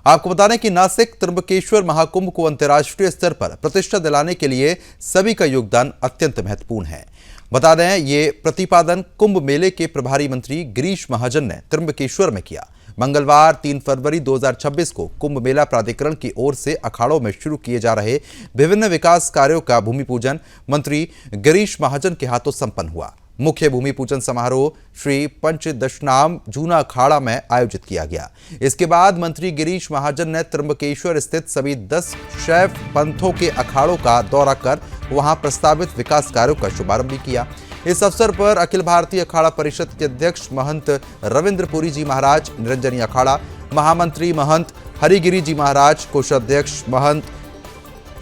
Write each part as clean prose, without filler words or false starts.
आपको बता दें कि नासिक त्र्यंबकेश्वर महाकुंभ को अंतर्राष्ट्रीय स्तर पर प्रतिष्ठा दिलाने के लिए सभी का योगदान अत्यंत महत्वपूर्ण है। बता दें, ये प्रतिपादन कुंभ मेले के प्रभारी मंत्री गिरीश महाजन ने त्र्यंबकेश्वर में किया। मंगलवार 3 फरवरी 2026 को कुंभ मेला प्राधिकरण की ओर से अखाड़ों में शुरू किए जा रहे विभिन्न विकास कार्यों का भूमि पूजन मंत्री गिरीश महाजन के हाथों संपन्न हुआ। मुख्य भूमि पूजन समारोह श्री पंचदशनाम जूना अखाड़ा में आयोजित किया गया। इसके बाद मंत्री गिरीश महाजन ने त्र्यंबकेश्वर स्थित सभी 10 शैव पंथों के अखाड़ों का दौरा कर वहां प्रस्तावित विकास कार्यों का शुभारंभ भी किया। इस अवसर पर अखिल भारतीय अखाड़ा परिषद के अध्यक्ष महंत रविंद्रपुरी जी महाराज, निरंजनी अखाड़ा महामंत्री महंत हरिगिरी जी महाराज, कोषाध्यक्ष महंत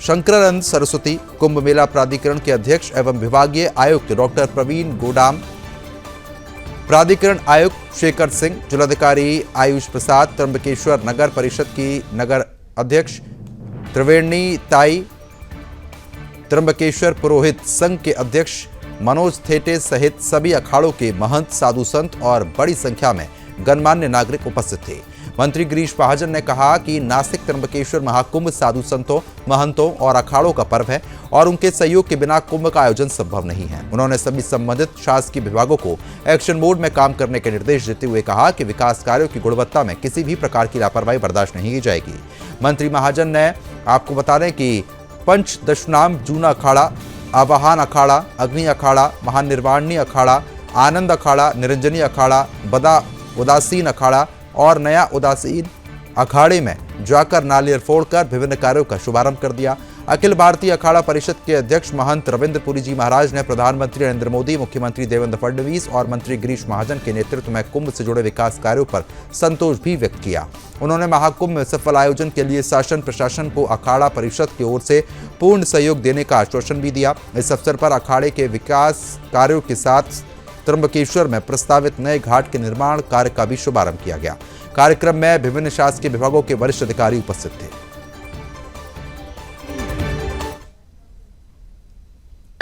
शंकरानंद सरस्वती, कुंभ मेला प्राधिकरण के अध्यक्ष एवं विभागीय आयुक्त डॉक्टर प्रवीण गोडाम, प्राधिकरण आयुक्त शेखर सिंह, जिलाधिकारी आयुष प्रसाद, त्र्यंबकेश्वर नगर परिषद की नगर अध्यक्ष त्रिवेणी ताई, त्र्यंबकेश्वर पुरोहित संघ के अध्यक्ष मनोज थेटे सहित सभी अखाड़ों के महंत, साधु संत और बड़ी संख्या में गणमान्य नागरिक उपस्थित थे। मंत्री गिरीश महाजन ने कहा कि नासिक त्र्यंबकेश्वर महाकुंभ साधु संतों, महंतों और अखाड़ों का पर्व है और उनके सहयोग के बिना कुंभ का आयोजन संभव नहीं है। उन्होंने सभी संबंधित शासकीय विभागों को एक्शन मोड में काम करने के निर्देश देते हुए कहा कि विकास कार्यों की गुणवत्ता में किसी भी प्रकार की लापरवाही बर्दाश्त नहीं की जाएगी। मंत्री महाजन ने आपको बता दें कि पंचदशनाम जूना अखाड़ा, आवाहन अखाड़ा, अग्नि अखाड़ा, महानिर्वाणी अखाड़ा, आनंद अखाड़ा, निरंजनी अखाड़ा, बदा उदासीन अखाड़ा और नया उदासीन अखाड़े में जाकर नारियल फोड़कर विभिन्न कार्यों का शुभारंभ कर दिया। अखिल भारतीय अखाड़ा परिषद के अध्यक्ष महंत रविंद्रपुरी जी महाराज ने प्रधानमंत्री नरेंद्र मोदी, मुख्यमंत्री देवेंद्र फडणवीस और मंत्री गिरीश महाजन के नेतृत्व में कुंभ से जुड़े विकास कार्यों पर संतोष भी व्यक्त किया। उन्होंने महाकुंभ में सफल आयोजन के लिए शासन प्रशासन को अखाड़ा परिषद की ओर से पूर्ण सहयोग देने का आश्वासन भी दिया। इस अवसर पर अखाड़े के विकास कार्यों के साथ त्र्यंबकेश्वर में प्रस्तावित नए घाट के निर्माण कार्य का भी शुभारंभ किया गया। कार्यक्रम में विभिन्न शासकीय विभागों के वरिष्ठ अधिकारी उपस्थित थे।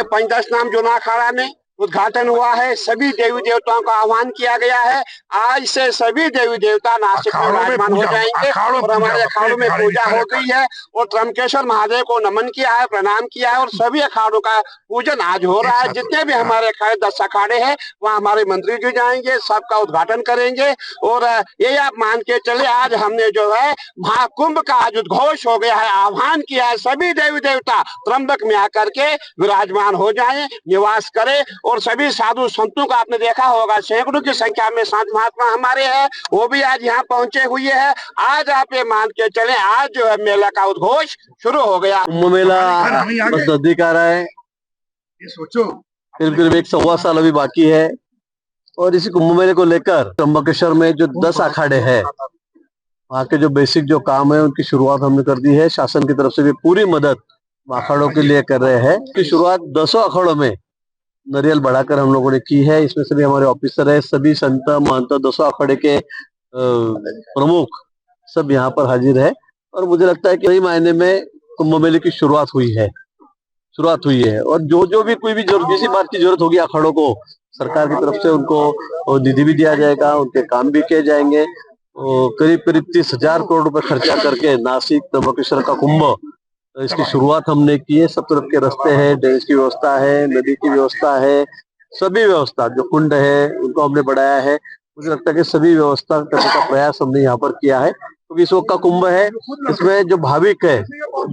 पंचदशनाम जूना अखाड़ा में उद्घाटन हुआ है। सभी देवी देवताओं का आह्वान किया गया है। आज से सभी देवी देवता नासिक में विराजमान हो जाएंगे और हमारे अखाड़ों में पूजा हो गई है और त्र्यंबकेश्वर महादेव को नमन किया है, प्रणाम किया है और सभी अखाड़ों का पूजन आज हो रहा है। जितने भी हमारे अखाड़े 10 अखाड़े हैं वहाँ हमारे मंत्री जी जाएंगे, सबका उद्घाटन करेंगे और ये आप मान के चले आज हमने जो है महाकुंभ का आज उद्घोष हो गया है, आह्वान किया है। सभी देवी देवता त्र्यंबक में आकर के विराजमान हो जाए, निवास करे और सभी साधु संतों का आपने देखा होगा सैकड़ों की संख्या में संत महात्मा हमारे हैं, वो भी आज यहाँ पहुंचे हुए हैं। आज आप ये मान के चले आज जो है मेला का उद्घोष शुरू हो गया। कुंभ मेला बस नजदीक आ रहा है, ये सोचो फिर 1.25 साल अभी बाकी है और इसी कुंभ मेले को लेकर त्र्यंबकेश्वर में जो 10 अखाड़े हैं वहाँ के जो बेसिक जो काम है उनकी शुरुआत हमने कर दी है। शासन की तरफ से भी पूरी मदद अखाड़ों के लिए कर रहे हैं। की शुरुआत 10 अखाड़ों में नारियल बढ़ाकर हम लोगों ने की है। इसमें सभी हमारे ऑफिसर है, सभी संत महंत 200 अखाड़े के प्रमुख सब यहाँ पर हाजिर है और मुझे लगता है कि कई मायने में कुंभ मेले की शुरुआत हुई है और जो भी कोई भी किसी बात की जरूरत होगी अखाड़ों को सरकार की तरफ से उनको निधि भी दिया जाएगा, उनके काम भी किए जाएंगे। करीब 30,000 करोड़ रुपए खर्चा करके नासिक त्र्यंबकेश्वर का कुंभ इसकी शुरुआत हमने की है। सब तरफ के रास्ते हैं, ड्रेनेज की व्यवस्था है, नदी की व्यवस्था है, सभी व्यवस्था जो कुंड है उनको हमने बढ़ाया है। मुझे लगता है कि सभी व्यवस्था करने का प्रयास हमने यहाँ पर किया है क्योंकि इस वक्त का कुंभ है, इसमें जो भाविक है